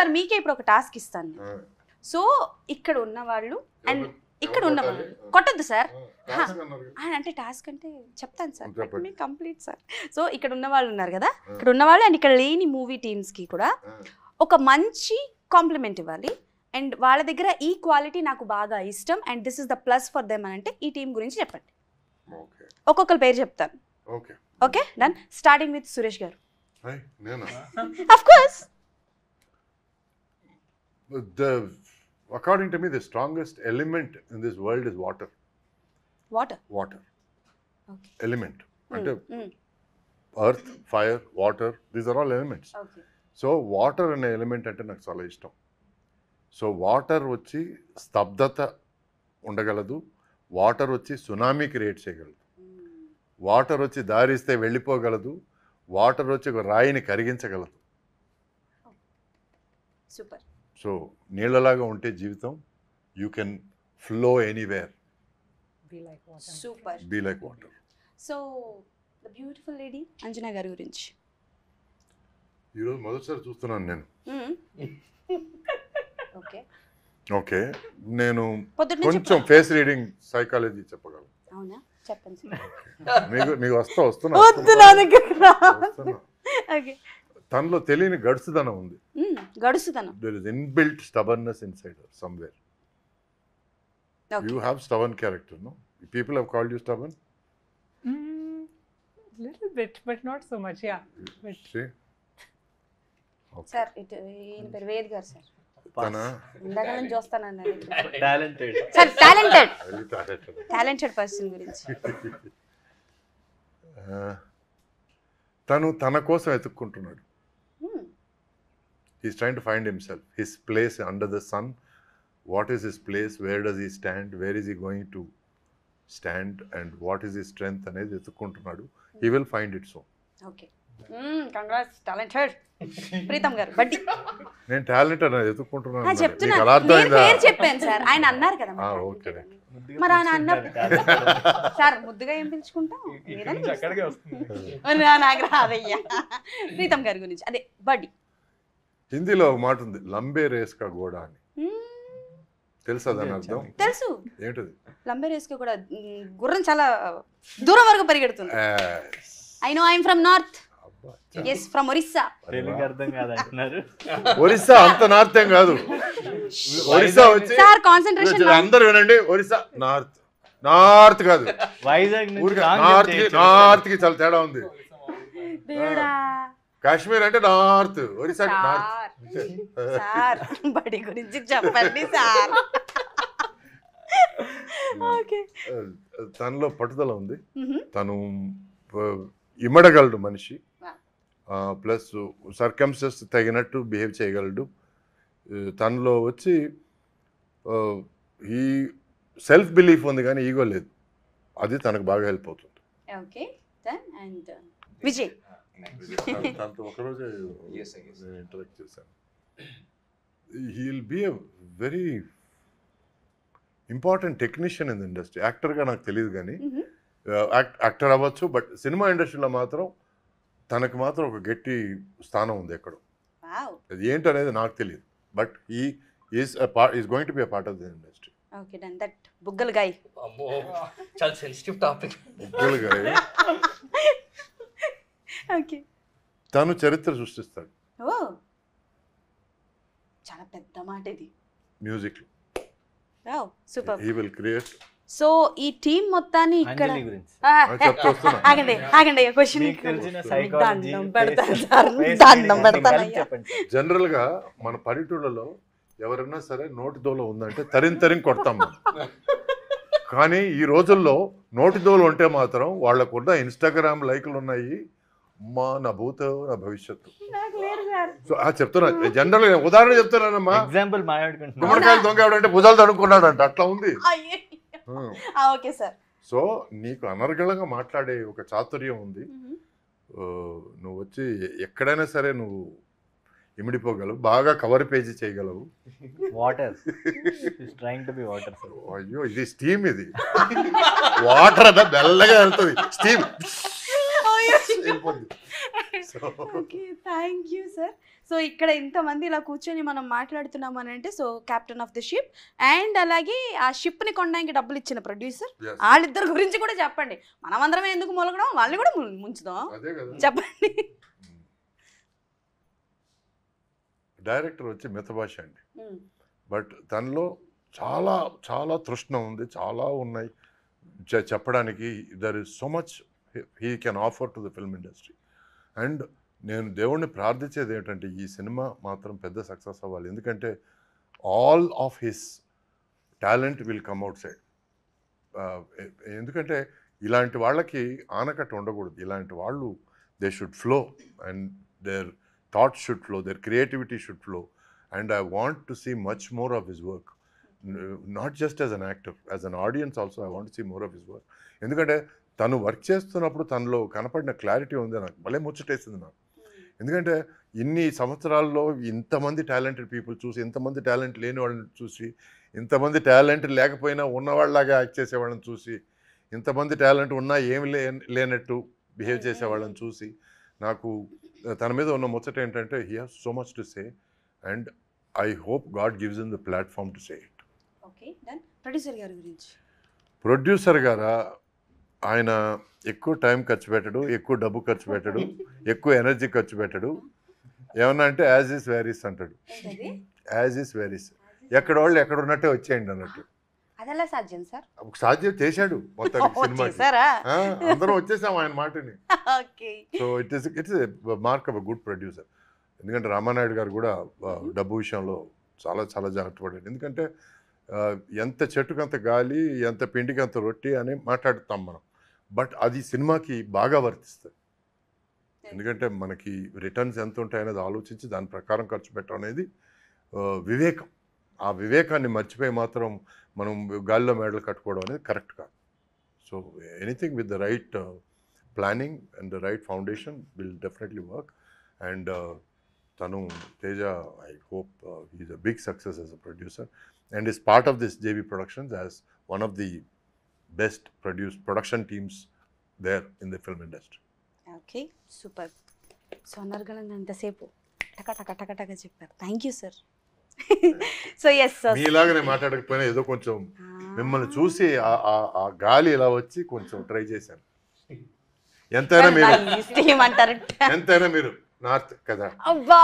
Sir మీకే ఇప్పుడు ఒక టాస్క్ ఇస్తాను. సో ఇక్కడ ఉన్న వాళ్ళు అండ్ ఇక్కడ ఉన్న వాళ్ళు కొట్టద్దు సార్. అంటే టాస్క్ అంటే చెప్తాను సార్, కంప్లీట్ సార్. సో ఇక్కడ ఉన్న వాళ్ళు ఉన్నారు కదా, ఇక్కడ ఉన్న వాళ్ళు అండ్ ఇక్కడ లేని మూవీ టీమ్స్ కి కూడా ఒక మంచి కాంప్లిమెంట్ ఇవ్వాలి. అండ్ వాళ్ళ దగ్గర ఈ క్వాలిటీ నాకు బాగా ఇష్టం and this is the plus for them అని అంటే ఈ టీం గురించి చెప్పండి. ఒక్కొక్కరి పేరు చెప్తాను. Okay done. Starting with Suresh గారు. Of course. According to me, the strongest element in this world is water. Water. Okay. Element. Earth, fire, water, these are all elements. Okay. So water అనే element అంటే నాకు చాలా ఇష్టం. So water వచ్చి స్తబ్దత ఉండగలదు, water వచ్చి tsunami create చేయగలదు, water వచ్చి దారిస్తే వెళ్ళిపోగలదు, water వచ్చి ఒక రాయిని కరిగించగలదు. సూపర్. సో నీళ్ళలాగా ఉంటే జీవితం, you can flow anywhere. Super. Be like water. So the beautiful lady Anjana గారి గురించి. ఈరోజు మొదటిసారి చూస్తున్నాను నేను. ఓకే. నేను కొంచెం ఫేస్ రీడింగ్ సైకాలజీ చెప్పగలను. అవునా, చెప్పండి. మీకు వస్తున్నా. తనలో తెలియని గడుసుదనం ఉంది. గడుసుదనం. There is inbuilt stubbornness inside her somewhere. Okay. You have stubborn character, no? People have called you stubborn? Little bit, but not so much, yeah. But... See? Okay. Sir, in per Ved gar sir. Tana? Indaga nunchi చూస్తానన్నారు. Talented. Sir, talented. Very talented. Talented person గురించి. తను తన కోసం ఎత్తుక్కుంటున్నాడు. He's trying to find himself, his place under the sun. What is his place? Where does he stand? Where is he going to stand? And what is his strength? అనేది ఎత్తుక్కుంటున్నాడు. He will find it soon. Okay. Congrats, talented. Pritam గారు బడ్డీ. నేను talent అనేది ఎత్తుక్కుంటున్నాను. చెప్తున్నాను. నేను పేరు చెప్పాను sir, ఆయన అన్నారు కదా. ఓకే. మరి ఆయన అన్నప్పుడు సార్ ముద్దుగా ఏం పిలుచుకుంటాం. నాకు రాదయ్యా. ప్రీతం గారి గురించి అదే బడ్డీ. హిందీలో ఒక మాట ఉంది, లంబే రేస్ కా గోడా అని. తెలుసా దాని అర్థం? తెలుసు. ఏంటది? లంబే రేస్ కా కూడా గుర్రం చాలా దూరం వరకు పరిగెడుతుంది. I know I'm from north. yes from orissa. Telugu అర్థం కాదు అంటున్నారు. ఒరిస్సా అంత నార్త్ ఏం కాదు. ఒరిస్సా వచ్చి సార్ కాన్సంట్రేషన్ అందరూ వినండి. ఒరిస్సా నార్త్ కాదు. వైజాగ్ నుంచి నార్త్ కి చాలా తేడా ఉంది. దేవుడా. కాశ్మీర్ అంటే నార్త్, ఒరిస్సా నార్త్. సార్ బడి గురించి చెప్పండి సార్. ఓకే. తనలో పట్టుదల ఉంది, తను ఇమ్మడగలడు మనిషి, ప్లస్ సర్కమ్స్టెన్స్ తగినట్టు బిహేవ్ చేయగలడు. తనలో వచ్చి ఈ సెల్ఫ్ బిలీఫ్ ఉంది కానీ ఈగో లేదు, అది తనకు బాగా హెల్ప్ అవుతుంది. Okay done. అండ్ విజయ్. తనతో ఒకరోజే ఇంటరాక్ట్ చేశాను. He will be a very important technician in the industry. యాక్టర్గా నాకు తెలియదు కానీ యాక్టర్ అవ్వచ్చు, బట్ సినిమా ఇండస్ట్రీలో మాత్రం తనకు మాత్రం ఒక గట్టి స్థానం ఉంది ఎక్కడో. అది ఏంటనేది నాకు తెలియదు, but he is going to be a part of the industry. Okay done. That bugle guy. అమ్మో చాలా సెన్సిటివ్ టాపిక్. Bugle guy. ఓకే. తను చరిత్ర సృష్టిస్తాడు. ఓ చాలా పెద్ద మాట ఇది. Music. Wow super. He will create. So ఈ టీం మొత్తాన్ని ఇక్కడ ఆగండి క్వశ్చన్ దండం పెడతాను. జనరల్ గా మన పల్లెటూళ్ళలో ఎవరైనా సరే నోటి దోల ఉందంటే తరిం కొడతాం. కానీ ఈ రోజుల్లో నోటి దోలు ఉంటే మాత్రం వాళ్ళకున్న ఇన్స్టాగ్రామ్ లైకులు ఉన్నాయి, అమ్మా నా భూత నా భవిష్యత్తు. సో చెప్తున్నా, జనరల్ గా ఉదాహరణ చెప్తున్నానమ్మా. ఎగ్జాంపుల్ గుమ్మడికాయలు దొంగ భుజాలు తడుకున్నాడు అంట, అట్లా ఉంది. Okay sir. సో నీకు అనర్గళంగా మాట్లాడే ఒక చాతుర్యం ఉంది. నువ్వు వచ్చి ఎక్కడైనా సరే నువ్వు ఇమిడిపోగలవు, బాగా కవర్ పేజీ చేయగలవు. Water trying to be water. అయ్యో ఇది స్టీమ్, ఇది వాటర్ అన్న బెల్లగా వెళ్తుంది, steam. Okay thank you sir. So ఇక్కడ ఇంతమంది ఇలా కూర్చొని మనం మాట్లాడుతున్నాం అని అంటే so captain of the ship and అలాగే ఆ షిప్ ని కొనడానికి డబ్బులు ఇచ్చిన ప్రొడ్యూసర్ Yes. వాళ్ళిద్దరి గురించి కూడా చెప్పండి. మనమందరమే ఎందుకు మొలగడం, వాళ్ళని కూడా ముంచుదాం. అదే కదా. చెప్పండి. డైరెక్టర్ వచ్చి మితభాష అండి, బట్ తనలో చాలా చాలా తృష్ణ ఉంది, చాలా ఉన్నాయి చెప్పడానికి. There is so much he can offer to the film industry. And నేను దేవుణ్ణి ప్రార్థించేది ఏంటంటే ఈ సినిమా మాత్రం పెద్ద సక్సెస్ అవ్వాలి, ఎందుకంటే all of his talent will come outside. ఎందుకంటే ఇలాంటి వాళ్ళకి ఆనకట్ట ఉండకూడదు, ఇలాంటి వాళ్ళు they should flow and their thoughts should flow, their creativity should flow. And I want to see much more of his work, not just as an actor, as an audience also I want to see more of his work. ఎందుకంటే తను work చేస్తున్నప్పుడు తనలో కనపడిన clarity ఉంది, నాకు భలే ముచ్చటేసింది నాకు. ఎందుకంటే ఇన్ని సంవత్సరాల్లో ఇంతమంది టాలెంటెడ్ పీపుల్ చూసి, ఇంతమంది టాలెంట్ లేని వాళ్ళని చూసి, ఇంతమంది టాలెంట్ లేకపోయినా ఉన్నవాళ్ళలాగా యాక్ట్ చేసేవాళ్ళని చూసి, ఇంతమంది టాలెంట్ ఉన్నా ఏమి లేనట్టు బిహేవ్ చేసేవాళ్ళని చూసి నాకు తన మీద ఉన్న ముచ్చట ఏంటంటే he has so much to say and I hope God gives him the platform to say it. Okay done. Producer గారి గురించి. ప్రొడ్యూసర్ గారా, ఆయన ఎక్కువ టైం ఖర్చు పెట్టడు, ఎక్కువ డబ్బు ఖర్చు పెట్టడు, ఎక్కువ ఎనర్జీ ఖర్చు పెట్టడు. ఏమన్నా అంటే యాజ్ ఈస్ వేరీస్ అంటాడు. యాజ్ ఈస్ వేరీస్, ఎక్కడ వాళ్ళు ఎక్కడ ఉన్నట్టే వచ్చేయండి అన్నట్టు. అదెలా సాధ్యం సార్? సాధ్యం చేశాడు మొత్తం సినిమాకి. అందరం వచ్చేసాం ఆయన మాటని. So it's mark of a good producer. ఎందుకంటే రామానాయుడు గారు కూడా డబ్బు విషయంలో చాలా చాలా జాగ్రత్త పడ్డాడు. ఎందుకంటే ఎంత చెట్టుకంత గాలి, ఎంత పిండికి అంత రొట్టి అని మాట్లాడుతాం మనం, బట్ అది సినిమాకి బాగా వర్తిస్తుంది. ఎందుకంటే మనకి రిటర్న్స్ ఎంత ఉంటాయనేది ఆలోచించి దాని ప్రకారం ఖర్చు పెట్టడం అనేది వివేకం. ఆ వివేకాన్ని మర్చిపోయి మాత్రం మనం గాలిలో మేడలు కట్టుకోవడం అనేది కరెక్ట్ కాదు. So anything with the right planning and the right foundation will definitely work. And తను Teja, I hope he is a big success as a producer and is part of this JV Productions as one of the best production teams there in the film industry. Okay, super. So అనర్గళంగా ఎంతసేపు టక టక టక టక చెప్పారు. Thank you sir. So yes sir, మీలాగానే మాట్లాడకపోయినా ఏదో కొంచెం మిమ్మల్ని చూసి ఆ గాలి ఇలా వచ్చి కొంచెం ట్రై చేశాను. ఎంతైనా మీరు నార్త్ కదా. అబ్బా